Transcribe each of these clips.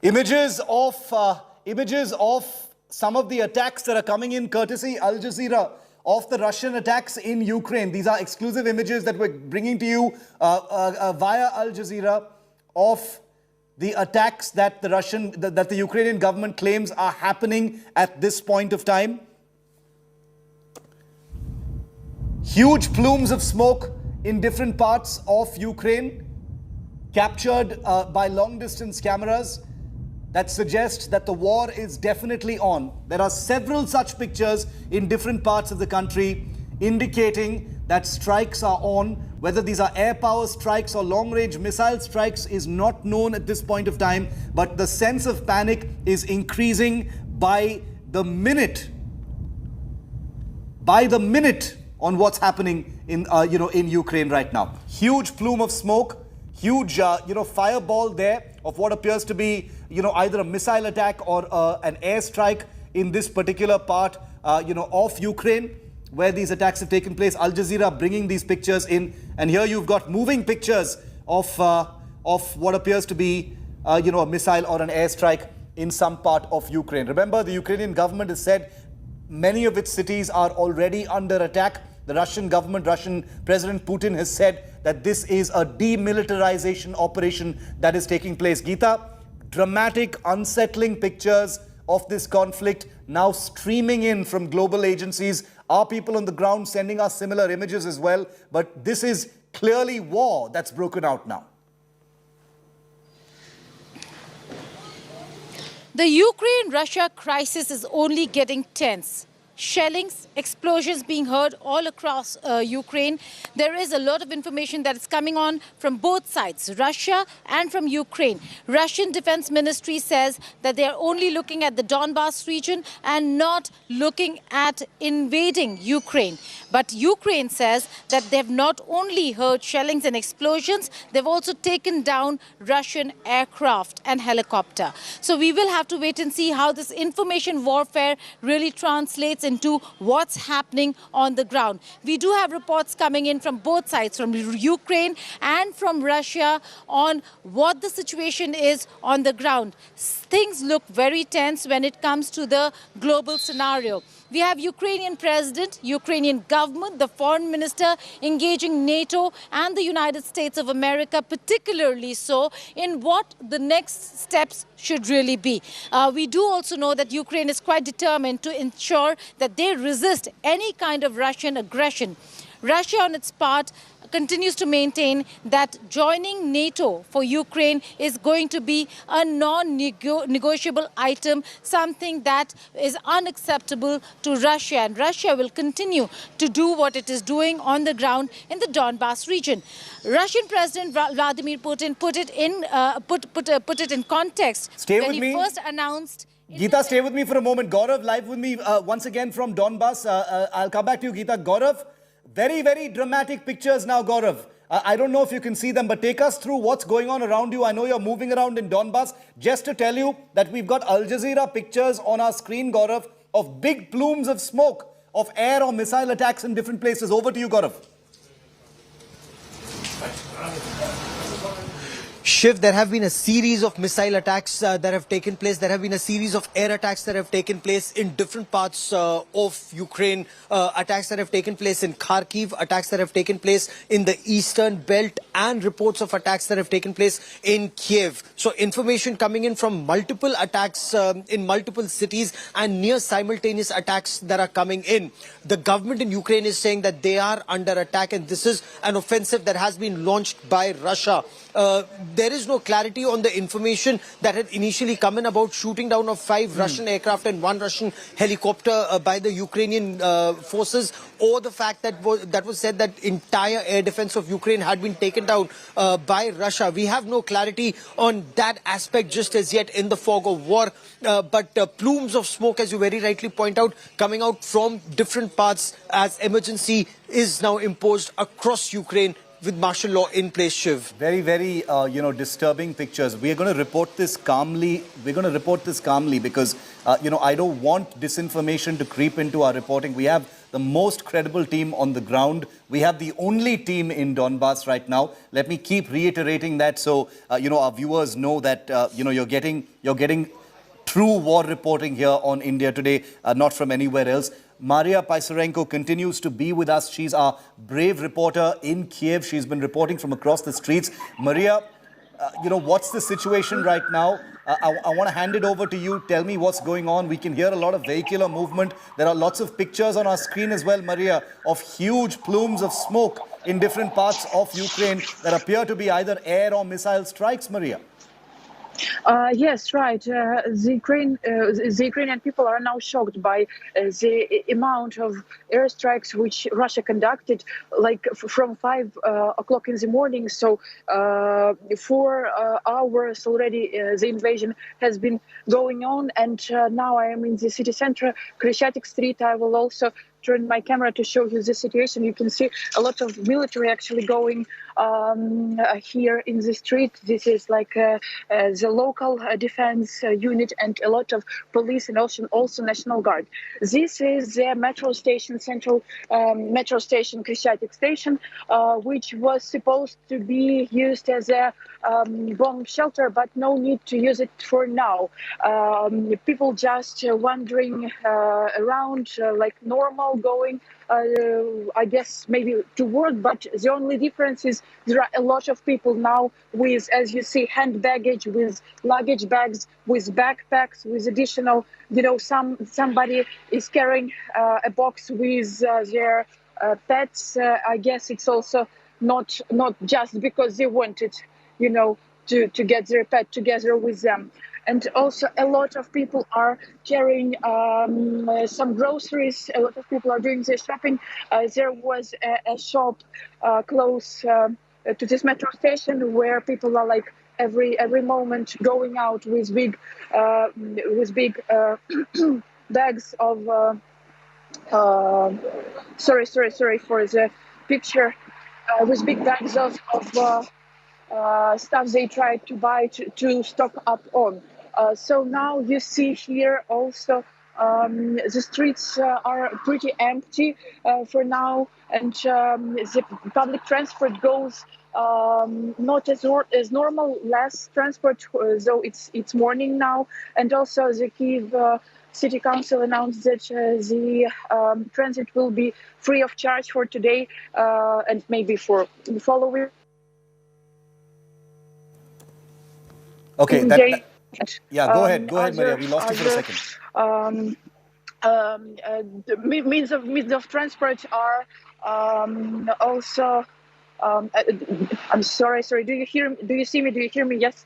Images of some of the attacks that are coming in courtesy Al Jazeera of the Russian attacks in Ukraine. These are exclusive images that we're bringing to you via Al Jazeera of the attacks that the Ukrainian government claims are happening at this point of time. Huge plumes of smoke in different parts of Ukraine, captured by long-distance cameras that suggest that the war is definitely on. There are several such pictures in different parts of the country indicating that strikes are on. Whether these are air power strikes or long-range missile strikes is not known at this point of time, but the sense of panic is increasing by the minute on what's happening in Ukraine right now. Huge plume of smoke, huge fireball there of what appears to be either a missile attack or an airstrike in this particular part of Ukraine where these attacks have taken place. Al Jazeera bringing these pictures in, and here you've got moving pictures of what appears to be a missile or an airstrike in some part of Ukraine. Remember, the Ukrainian government has said many of its cities are already under attack. The Russian government, Russian President Putin has said that this is a demilitarization operation that is taking place. Geeta, dramatic, unsettling pictures of this conflict now streaming in from global agencies. Our people on the ground sending us similar images as well. But this is clearly war that's broken out now. The Ukraine-Russia crisis is only getting tense. Shellings, explosions being heard all across Ukraine. There is a lot of information that is coming on from both sides, Russia and from Ukraine. Russian Defense Ministry says that they are only looking at the Donbas region and not looking at invading Ukraine. But Ukraine says that they have not only heard shellings and explosions, they've also taken down Russian aircraft and helicopter. So we will have to wait and see how this information warfare really translates into what's happening on the ground. We do have reports coming in from both sides, from Ukraine and from Russia, on what the situation is on the ground. Things look very tense when it comes to the global scenario. We have Ukrainian president, Ukrainian government, the foreign minister engaging NATO and the United States of America, particularly so, in what the next steps should really be. We do also know that Ukraine is quite determined to ensure that they resist any kind of Russian aggression. Russia, on its part, continues to maintain that joining NATO for Ukraine is going to be a non-negotiable item, something that is unacceptable to Russia. And Russia will continue to do what it is doing on the ground in the Donbas region. Russian President Vladimir Putin put it in context. Stay when with he me. First announced. Geeta, stay with me for a moment. Gaurav, live with me once again from Donbas. I'll come back to you, Geeta. Gaurav, very, very dramatic pictures now, Gaurav. I don't know if you can see them, but take us through what's going on around you. I know you're moving around in Donbas. Just to tell you that we've got Al Jazeera pictures on our screen, Gaurav, of big plumes of smoke, of air or missile attacks in different places. Over to you, Gaurav. Shiv, there have been a series of missile attacks that have taken place. There have been a series of air attacks that have taken place in different parts of Ukraine. Attacks that have taken place in Kharkiv, attacks that have taken place in the eastern belt, and reports of attacks that have taken place in Kyiv. So information coming in from multiple attacks in multiple cities and near simultaneous attacks that are coming in. The government in Ukraine is saying that they are under attack, and this is an offensive that has been launched by Russia. There is no clarity on the information that had initially come in about shooting down of 5 Russian aircraft and 1 Russian helicopter by the Ukrainian forces, or the fact that was said that entire air defense of Ukraine had been taken down by Russia. We have no clarity on that aspect just as yet in the fog of war. But plumes of smoke, as you very rightly point out, coming out from different parts as emergency is now imposed across Ukraine with martial law in place, Shiv. Very, very, disturbing pictures. We are going to report this calmly. We're going to report this calmly because, I don't want disinformation to creep into our reporting. We have the most credible team on the ground. We have the only team in Donbass right now. Let me keep reiterating that so, our viewers know that, you're getting true war reporting here on India Today, not from anywhere else. Maria Pysarenko continues to be with us. She's our brave reporter in Kyiv. She's been reporting from across the streets. Maria, what's the situation right now? I want to hand it over to you. Tell me what's going on. We can hear a lot of vehicular movement. There are lots of pictures on our screen as well, Maria, of huge plumes of smoke in different parts of Ukraine that appear to be either air or missile strikes, Maria. Yes, right. The Ukrainian people are now shocked by the amount of airstrikes which Russia conducted, like from 5 o'clock in the morning. So 4 hours already the invasion has been going on. And now I am in the city center, Kramatorsk Street. I will also turn my camera to show you the situation. You can see a lot of military actually going here in the street. This is like the local defense unit and a lot of police and also National Guard. This is the metro station, central metro station, Kramatorsk station, which was supposed to be used as a bomb shelter, but no need to use it for now. People just wandering around like normal, going I guess maybe to work, but the only difference is there are a lot of people now with, as you see, hand baggage, with luggage bags, with backpacks, with additional, somebody is carrying a box with their pets. I guess it's also not just because they wanted, to get their pet together with them. And also a lot of people are carrying some groceries. A lot of people are doing their shopping. There was a shop close to this metro station where people are like every moment going out with big bags of sorry for the picture, with big bags of stuff they try to buy to stock up on. So now you see here also the streets are pretty empty for now, and the public transport goes not as normal, less transport, though it's morning now. And also the Kyiv City Council announced that the transit will be free of charge for today and maybe for the following. Okay, go ahead, Maria. We lost you for a second. Means of transport are also. I'm sorry. Do you hear? Do you see me? Do you hear me? Yes.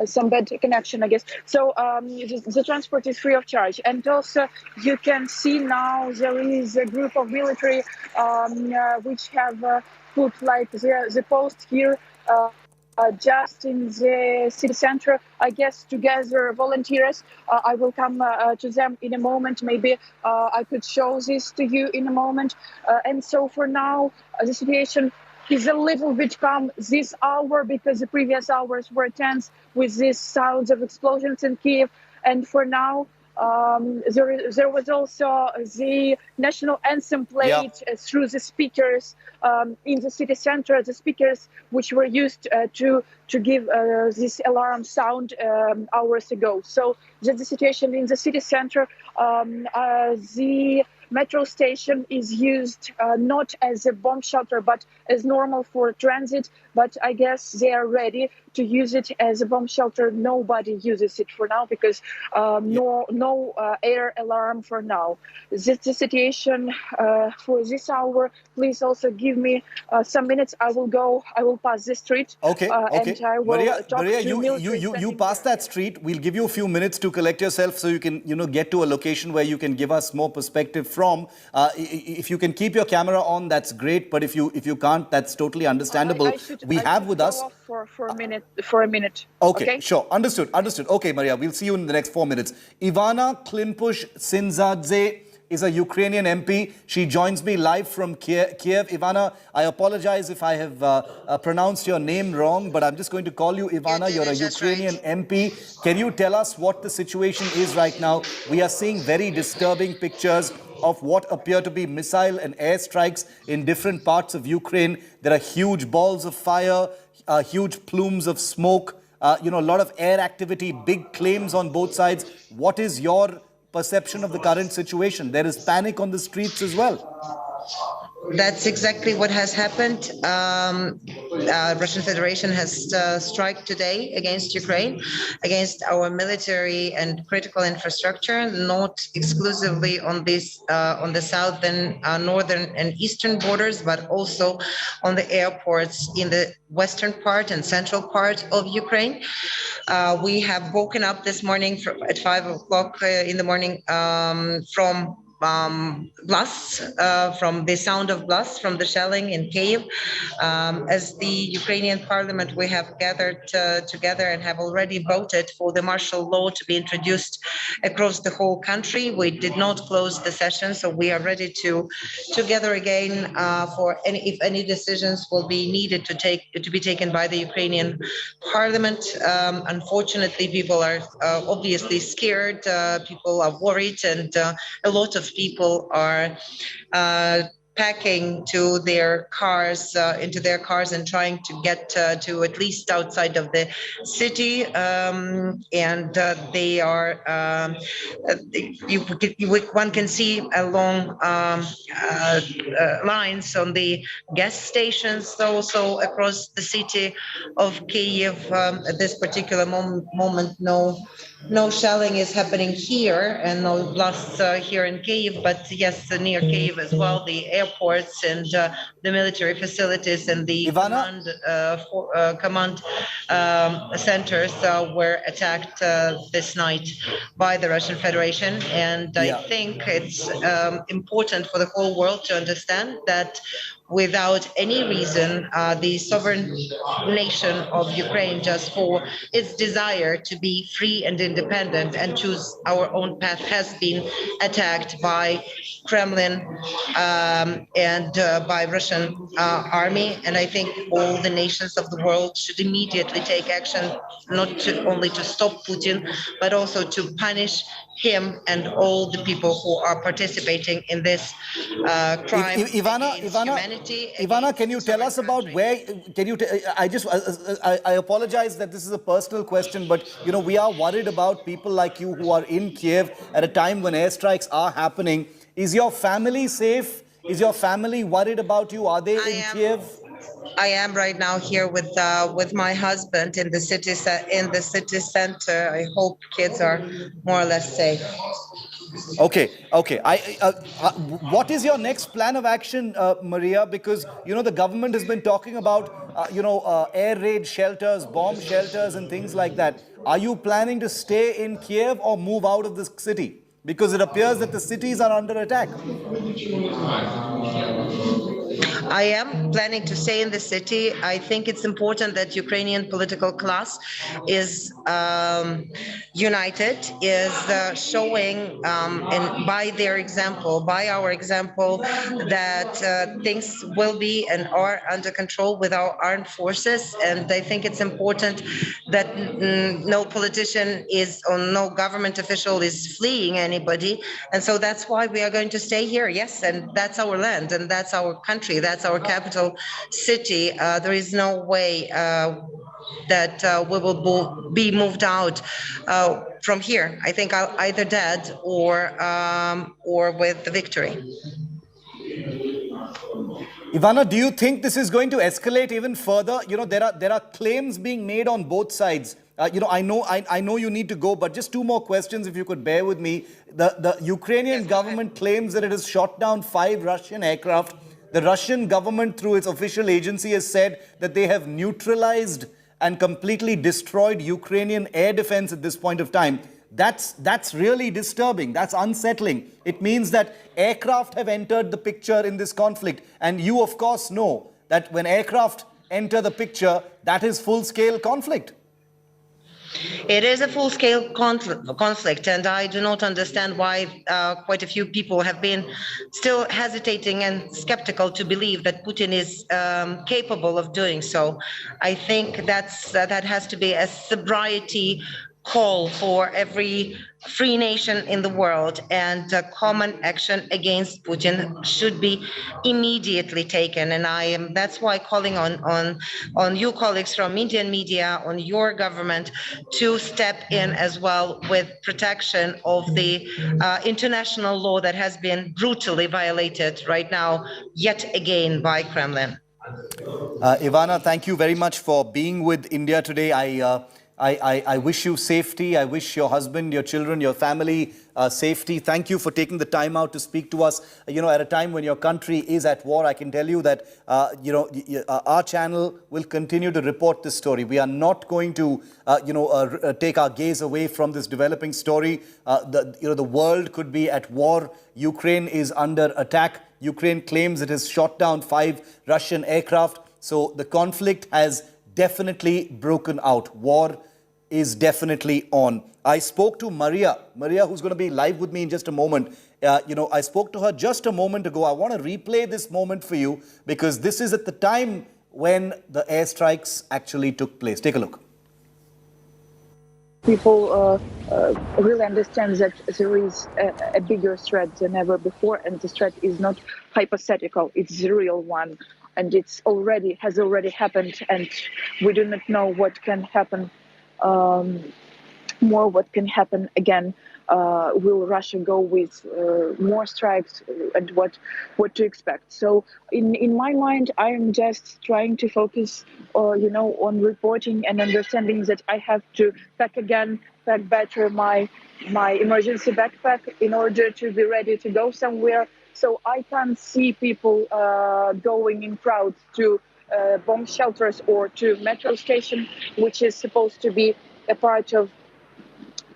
Some bad connection, I guess. So the transport is free of charge, and also you can see now there is a group of military which have put like the post here. Just in the city center, I guess, to gather volunteers. I will come to them in a moment. Maybe I could show this to you in a moment. And so for now, the situation is a little bit calm this hour because the previous hours were tense with these sounds of explosions in Kyiv. And for now, there was also the national anthem played through the speakers in the city center, the speakers which were used to give this alarm sound hours ago. So that's the situation in the city center. The metro station is used not as a bomb shelter, but as normal for transit. But I guess they are ready to use it as a bomb shelter. Nobody uses it for now because no air alarm for now. That's the situation for this hour. Please also give me some minutes. I will pass the street. Okay. And I will Maria, you pass that street. We'll give you a few minutes to collect yourself so you can, get to a location where you can give us more perspective from. If you can keep your camera on, that's great. But if you can't, that's totally understandable. We have with us for a minute. Okay, sure. Understood. Okay, Maria, we'll see you in the next 4 minutes. Ivana Klimpush-Sindzadze is a Ukrainian MP. She joins me live from Kyiv. Ivana, I apologize if I have pronounced your name wrong, but I'm just going to call you Ivana. You're a Ukrainian MP. Can you tell us what the situation is right now? We are seeing very disturbing pictures of what appear to be missile and air strikes in different parts of Ukraine. There are huge balls of fire, huge plumes of smoke, a lot of air activity, big claims on both sides. What is your perception of the current situation? There is panic on the streets as well. That's exactly what has happened. Russian Federation has struck today against Ukraine, against our military and critical infrastructure, not exclusively on this on the southern, northern, and eastern borders, but also on the airports in the western part and central part of Ukraine. We have woken up this morning at 5 o'clock in the morning from blasts, from the sound of blasts from the shelling in Kyiv. As the Ukrainian parliament, we have gathered together and have already voted for the martial law to be introduced across the whole country. We did not close the session, so we are ready to gather again for if any decisions will be needed to be taken by the Ukrainian parliament. Unfortunately, people are obviously scared. People are worried, and a lot of people are packing to their cars, into their cars, and trying to get to at least outside of the city. And they are, one can see along lines on the gas stations, also across the city of Kyiv. At this particular moment, no shelling is happening here, and no blasts here in Kyiv, but yes, near Kyiv as well, the airports and the military facilities and the command centers were attacked this night by the Russian Federation. And I think it's important for the whole world to understand that without any reason, the sovereign nation of Ukraine, just for its desire to be free and independent and choose our own path, has been attacked by Kremlin and by Russian army. And I think all the nations of the world should immediately take action, not only to stop Putin, but also to punish him and all the people who are participating in this crime against humanity. Ivana, can you tell us about where? Can you? I apologize that this is a personal question, but we are worried about people like you who are in Kiev at a time when airstrikes are happening. Is your family safe? Is your family worried about you? Are they in Kiev? I am right now here with my husband in the city center. I hope kids are more or less safe. Okay. What is your next plan of action, Maria? Because the government has been talking about air raid shelters, bomb shelters, and things like that. Are you planning to stay in Kiev or move out of the city? Because it appears that the cities are under attack. I am planning to stay in the city. I think it's important that Ukrainian political class is united, is showing and by their example, by our example, that things will be and are under control with our armed forces. And I think it's important that no politician or no government official is fleeing anybody. And so that's why we are going to stay here. Yes, and that's our land and that's our country. That's our capital city. There is no way that we will be moved out from here. I think I'll either dead or with the victory. Ivana, do you think this is going to escalate even further? There are claims being made on both sides. I know you need to go, but just two more questions, if you could bear with me. The Ukrainian government claims that it has shot down 5 Russian aircraft. The Russian government, through its official agency, has said that they have neutralized and completely destroyed Ukrainian air defense at this point of time. That's really disturbing. That's unsettling. It means that aircraft have entered the picture in this conflict. And you, of course, know that when aircraft enter the picture, that is full-scale conflict. It is a full-scale conflict, and I do not understand why quite a few people have been still hesitating and skeptical to believe that Putin is capable of doing so. I think that has to be a sobriety call for every free nation in the world, and common action against Putin should be immediately taken. And that's why calling on you colleagues from Indian media, on your government, to step in as well with protection of the international law that has been brutally violated right now, yet again, by Kremlin. Ivana, thank you very much for being with India today. I wish you safety. I wish your husband, your children, your family safety. Thank you for taking the time out to speak to us. At a time when your country is at war, I can tell you that, our channel will continue to report this story. We are not going to, take our gaze away from this developing story. The world could be at war. Ukraine is under attack. Ukraine claims it has shot down 5 Russian aircraft. So the conflict has definitely broken out. War is definitely on. I spoke to Maria, who's going to be live with me in just a moment. I spoke to her just a moment ago. I want to replay this moment for you because this is at the time when the airstrikes actually took place. Take a look. People really understand that there is a bigger threat than ever before, and this threat is not hypothetical, it's the real one, and has already happened, and we do not know what can happen more, what can happen again. Will Russia go with more strikes, and what to expect? So in my mind, I am just trying to focus on reporting and understanding that I have to pack better my emergency backpack in order to be ready to go somewhere. So I can't see people going in crowds to bomb shelters or to metro station, which is supposed to be a part of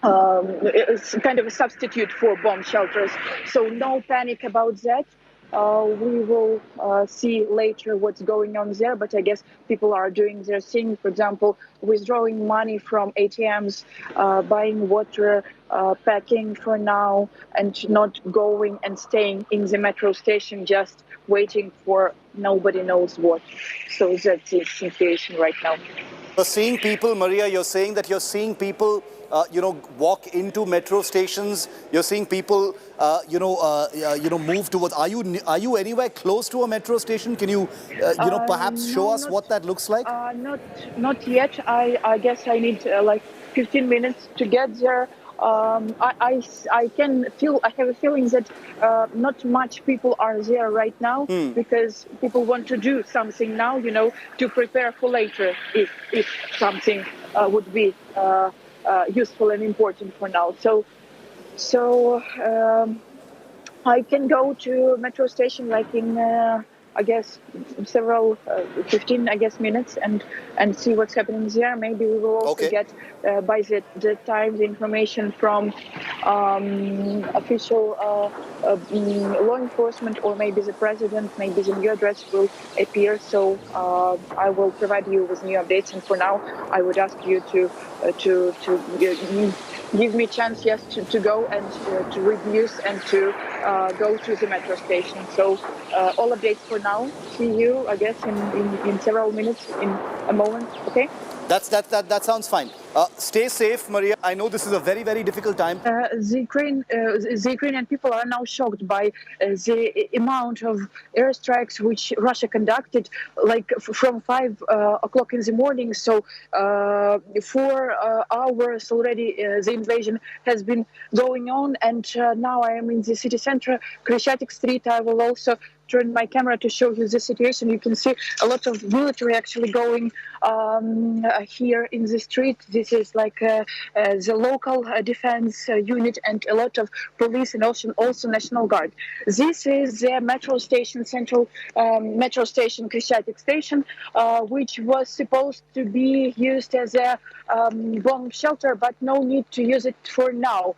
it's kind of a substitute for bomb shelters. So no panic about that. We will see later what's going on there, but I guess people are doing their thing. For example, withdrawing money from ATMs, buying water, packing for now, and not going and staying in the metro station, just waiting for nobody knows what. So that's the situation right now. You're seeing people, Maria, you're saying that you're seeing people walk into metro stations. You're seeing people, move towards. Are you anywhere close to a metro station? Can you, perhaps show us what that looks like? Not yet. I guess I need like 15 minutes to get there. I can feel. I have a feeling that not much people are there right now because people want to do something now. To prepare for later if something would be. Useful and important for now. So I can go to metro station like in I guess several 15 minutes and see what's happening there. Maybe we will also get by the time the information from official law enforcement, or maybe the president, maybe the new address will appear. So I will provide you with new updates. And for now, I would ask you to give me a chance, to go and to read news and to go to the metro station. So all updates for now. See you, I guess, in several minutes, in a moment. Okay. That sounds fine. Stay safe, Maria. I know this is a very, very difficult time. The Ukrainian people are now shocked by the amount of airstrikes which Russia conducted, like from 5 o'clock in the morning. So 4 hours already the invasion has been going on, and now I am in the city center, Kramatorsk Street. I will also turn my camera to show you the situation. You can see a lot of military actually going here in the street. This is like the local defense unit, and a lot of police, and also National Guard. This is the metro station, central metro station, Kramatorsk station, which was supposed to be used as a bomb shelter, but no need to use it for now.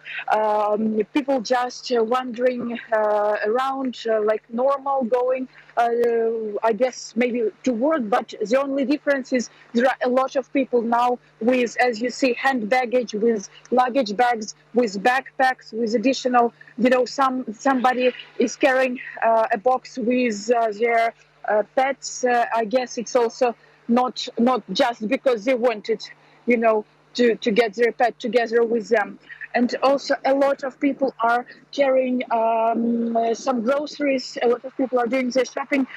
People just wandering around like normal, going I guess maybe to work, but the only difference is there are a lot of people now with, as you see, hand baggage, with luggage bags, with backpacks, with additional, somebody is carrying a box with their pets. I guess it's also not just because they want it, to get their pet together with them. And also a lot of people are carrying some groceries. A lot of people are doing their shopping.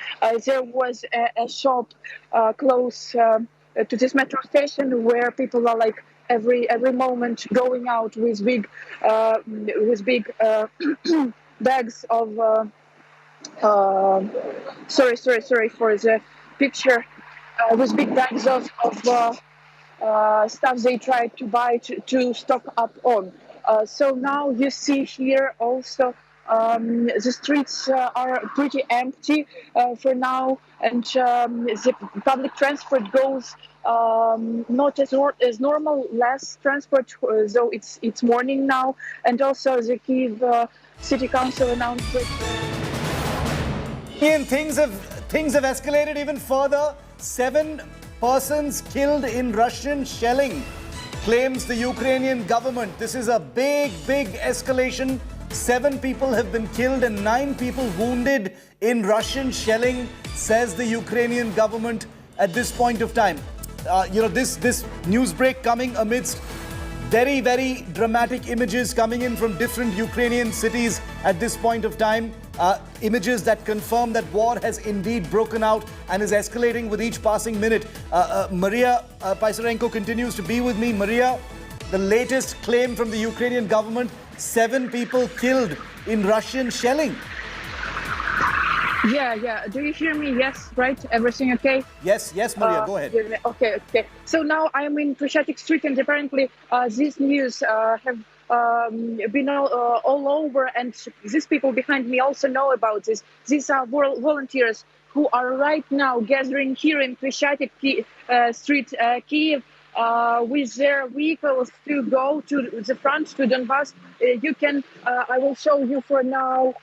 There was a shop close to this metro station where people are like every moment going out with big bags of sorry for the picture, with big bags of stuff they try to buy to stock up on. So now you see here also the streets are pretty empty for now, and the public transport goes not as normal, less transport, though it's morning now, and also the Kyiv City Council announced that. Ian, things have escalated even further. 7 persons killed in Russian shelling, claims the Ukrainian government. This is a big escalation. 7 people have been killed and 9 people wounded in Russian shelling, says the Ukrainian government at this point of time. This news break coming amidst very dramatic images coming in from different Ukrainian cities at this point of time. Images that confirm that war has indeed broken out and is escalating with each passing minute. Maria Pysarenko continues to be with me. Maria, the latest claim from the Ukrainian government, 7 people killed in Russian shelling. Yeah. Do you hear me? Yes, right? Everything okay? Yes, Maria, go ahead. Okay. So now I'm in Kramatorsk Street, and apparently these news have been all over, and these people behind me also know about this. These are volunteers who are right now gathering here in Kramatorsk Street, Kyiv, with their vehicles to go to the front, to Donbass. I will show you for now.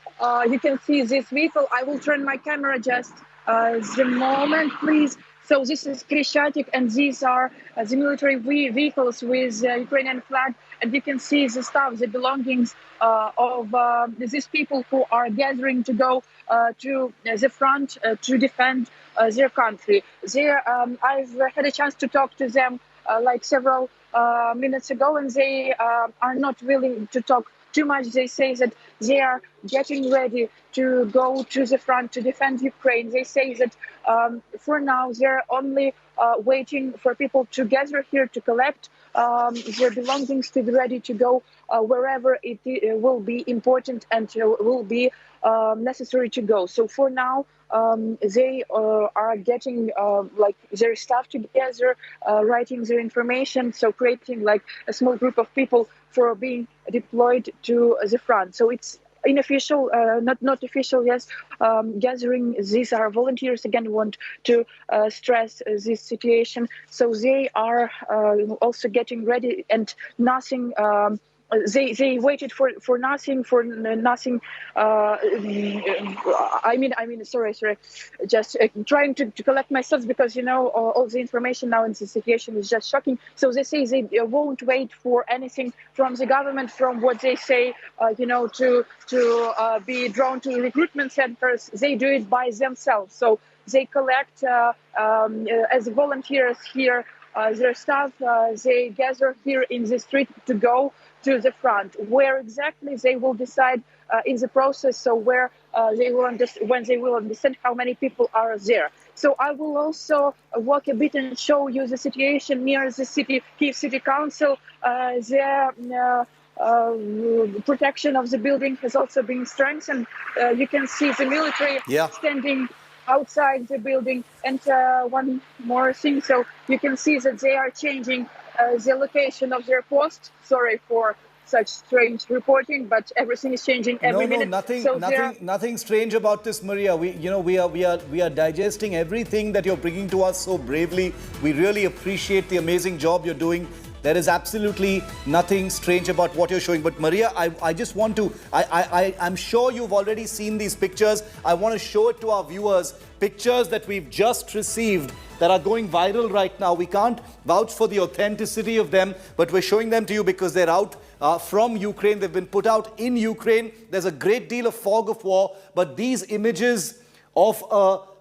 You can see this vehicle. I will turn my camera just the moment, please. So this is Kramatorsk, and these are the military vehicles with Ukrainian flag. And you can see the stuff, the belongings of these people who are gathering to go to the front to defend their country. I've had a chance to talk to them like several minutes ago, and they are not willing to talk too much. They say that they are getting ready to go to the front to defend Ukraine. They say that for now they're only waiting for people to gather here to collect their belongings, to be ready to go wherever it will be important and will be necessary to go. So for now, they are getting like their stuff together, writing their information, so creating like a small group of people for being deployed to the front. So it's unofficial, not official, yes, gathering. These are volunteers, again, want to stress this situation. So they are also getting ready, and nothing they waited for nothing. I mean, sorry. Just trying to collect myself, because all the information now in the situation is just shocking. So they say they won't wait for anything from the government, from what they say, to be drawn to recruitment centers. They do it by themselves. So they collect as volunteers here their stuff. They gather here in the street to go to the front. Where exactly they will decide in the process. So where they will when they will understand how many people are there. So I will also walk a bit and show you the situation near the Kyiv City Council. The protection of the building has also been strengthened. You can see the military standing outside the building. And one more thing, so you can see that they are changing the location of their post. Sorry for such strange reporting, but everything is changing every minute. Nothing strange about this, Maria. We are digesting everything that you're bringing to us so bravely. We really appreciate the amazing job you're doing. There is absolutely nothing strange about what you're showing. But Maria, I just want to, I'm sure you've already seen these pictures. I want to show it to our viewers. Pictures that we've just received that are going viral right now. We can't vouch for the authenticity of them, but we're showing them to you because they're out from Ukraine. They've been put out in Ukraine. There's a great deal of fog of war, but these images of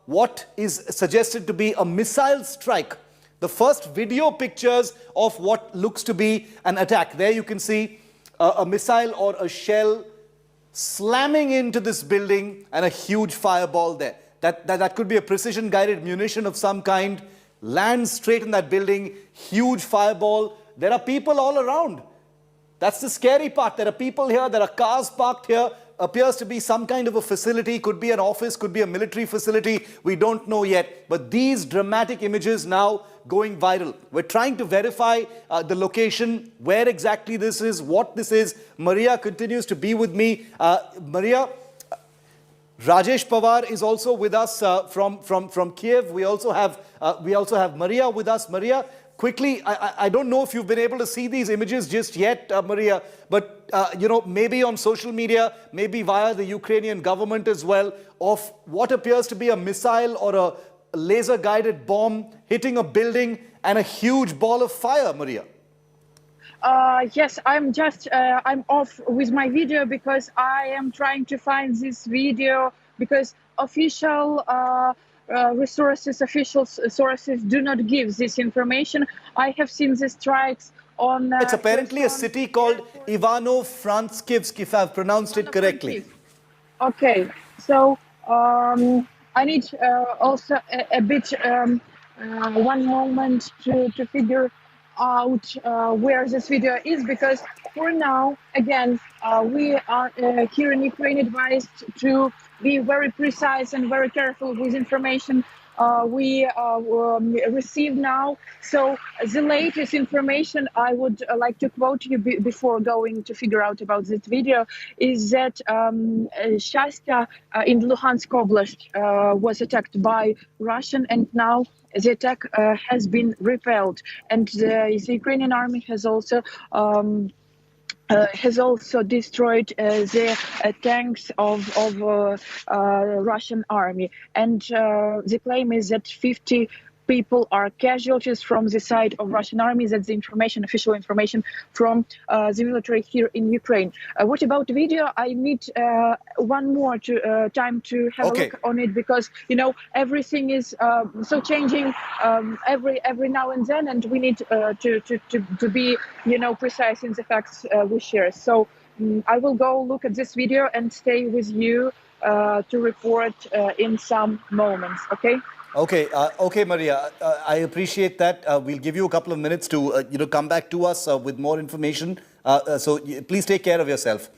what is suggested to be a missile strike The first video pictures of what looks to be an attack. There you can see a missile or a shell slamming into this building and a huge fireball there. That could be a precision-guided munition of some kind. Lands straight in that building, huge fireball. There are people all around. That's the scary part. There are people here, there are cars parked here. Appears to be some kind of a facility, could be an office, could be a military facility. We don't know yet. But these dramatic images now going viral. We're trying to verify the location, where exactly this is, what this is. Maria continues to be with me. Maria, Rajesh Pawar is also with us from Kyiv. We also have Maria with us. Maria, quickly, I don't know if you've been able to see these images just yet, Maria, but maybe on social media, maybe via the Ukrainian government as well, of what appears to be a missile or a laser-guided bomb hitting a building and a huge ball of fire, Maria. Yes, I'm off with my video because I am trying to find this video because official official sources do not give this information. I have seen the strikes on... it's apparently a city called Ivano-Frankivsk, if I've pronounced it correctly. Okay, so I need also a bit, one moment to figure out where this video is, because for now, again, we are here in Ukraine advised to be very precise and very careful with information we receive now. So the latest information I would like to quote you before going to figure out about this video is that Shastia in Luhansk Oblast was attacked by Russian, and now the attack has been repelled, and the Ukrainian army has also destroyed the tanks of Russian army, and the claim is that 50 people are casualties from the side of Russian army. That's the information, official information from the military here in Ukraine. What about the video? I need one more time to have a look on it, because everything is so changing every now and then, and we need to be precise in the facts we share. So I will go look at this video and stay with you to report in some moments. Okay. Okay, Maria, I appreciate that. We'll give you a couple of minutes to, come back to us with more information. So please take care of yourself.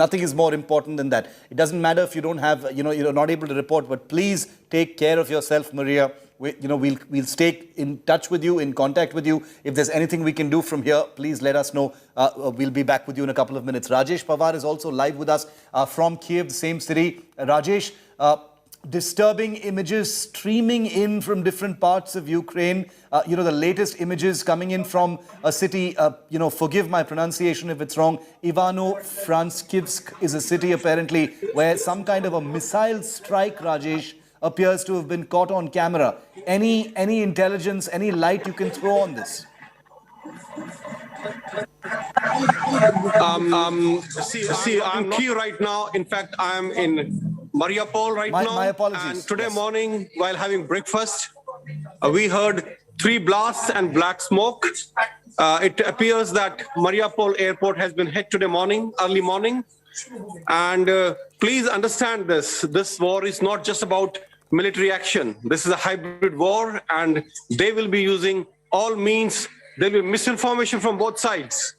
Nothing is more important than that. It doesn't matter if you don't have, you're not able to report, but please take care of yourself, Maria. We'll stay in touch with you, in contact with you. If there's anything we can do from here, please let us know. We'll be back with you in a couple of minutes. Rajesh Pawar is also live with us from Kyiv, the same city. Rajesh, disturbing images streaming in from different parts of Ukraine. The latest images coming in from a city, forgive my pronunciation if it's wrong, Ivano-Frankivsk is a city apparently where some kind of a missile strike, Rajesh, appears to have been caught on camera. Any intelligence, any light you can throw on this? See, I'm Kyiv right now. In fact, I'm in Mariupol right now. My apologies. And today morning, while having breakfast, we heard 3 blasts and black smoke. It appears that Mariupol airport has been hit today morning, early morning. And please understand this. This war is not just about military action. This is a hybrid war, and they will be using all means. There will be misinformation from both sides.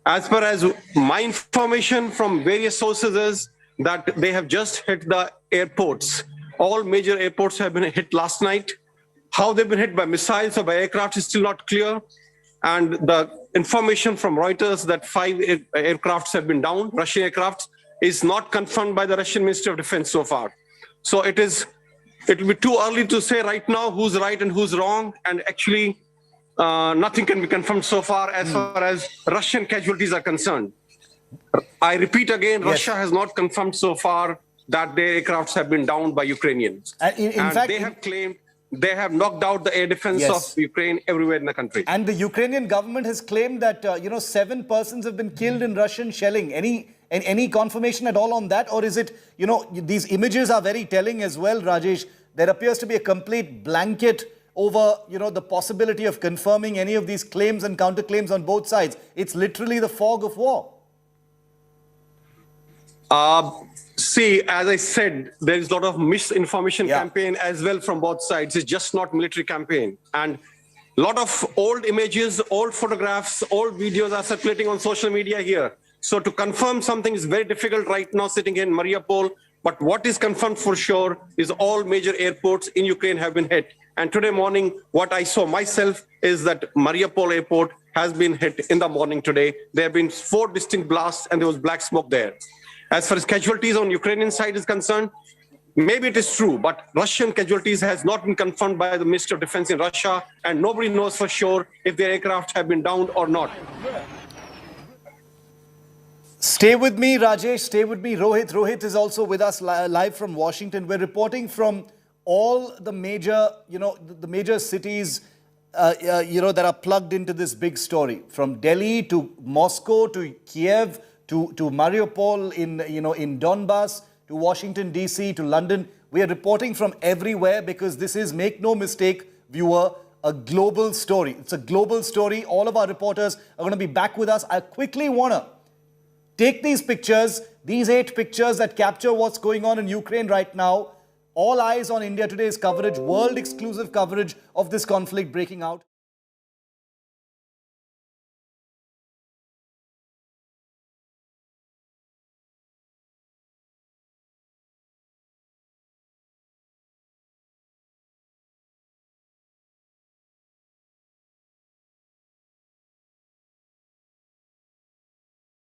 As far as my information from various sources is that they have just hit the airports. All major airports have been hit last night. How they've been hit by missiles or by aircraft is still not clear. And the information from Reuters that 5 aircrafts have been down, Russian aircrafts, is not confirmed by the Russian Ministry of Defense so far. So it will be too early to say right now who's right and who's wrong. And actually, nothing can be confirmed so far as Russian casualties are concerned. I repeat again, yes. Russia has not confirmed so far that their aircrafts have been downed by Ukrainians. In fact, they have claimed they have knocked out the air defense of Ukraine everywhere in the country. And the Ukrainian government has claimed that 7 persons have been killed in Russian shelling. Any confirmation at all on that? Or is it, these images are very telling as well, Rajesh. There appears to be a complete blanket over, the possibility of confirming any of these claims and counterclaims on both sides. It's literally the fog of war. See, as I said, there is a lot of misinformation Yeah. campaign as well from both sides. It's just not military campaign. And a lot of old images, old photographs, old videos are circulating on social media here. So to confirm something is very difficult right now sitting in Mariupol. But what is confirmed for sure is all major airports in Ukraine have been hit. And today morning, what I saw myself is that Mariupol airport has been hit in the morning today. There have been 4 distinct blasts and there was black smoke there. As far as casualties on Ukrainian side is concerned, maybe it is true, but Russian casualties has not been confirmed by the Minister of Defense in Russia, and nobody knows for sure if their aircraft have been downed or not. Stay with me, Rajesh. Stay with me. Rohit is also with us live from Washington. We're reporting from all the major, the major cities, that are plugged into this big story. From Delhi to Moscow to Kyiv to Mariupol in Donbass to Washington, D.C. to London. We are reporting from everywhere because this is, make no mistake, viewer, a global story. It's a global story. All of our reporters are going to be back with us. I quickly want to take these pictures, these 8 pictures that capture what's going on in Ukraine right now. All eyes on India Today's coverage, world exclusive coverage of this conflict breaking out.